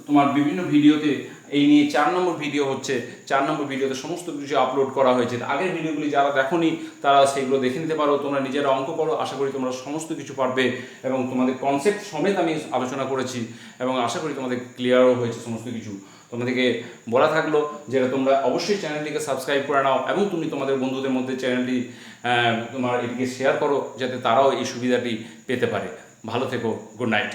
তোমার বিভিন্ন ভিডিওতে এই নিয়ে 4 নম্বর ভিডিও হচ্ছে, 4 নম্বর ভিডিওতে সমস্ত কিছু আপলোড করা হয়েছে। আগের ভিডিওগুলি যারা দেখোনি তারা সেগুলো দেখে নিতে পারো, তোমরা নিজেরা অঙ্ক করো, আশা করি তোমরা সমস্ত কিছু পারবে এবং তোমাদের কনসেপ্ট সমেত আমি আলোচনা করেছি এবং আশা করি তোমাদের ক্লিয়ারও হয়েছে সমস্ত কিছু। তোমাদেরকে বলা থাকলো যেটা তোমরা অবশ্যই চ্যানেলটিকে সাবস্ক্রাইব করে নাও এবং তুমি তোমাদের বন্ধুদের মধ্যে চ্যানেলটি তোমার এটিকে শেয়ার করো যাতে তারাও এই সুবিধাটি পেতে পারে। ভালো থেকো, গুড নাইট।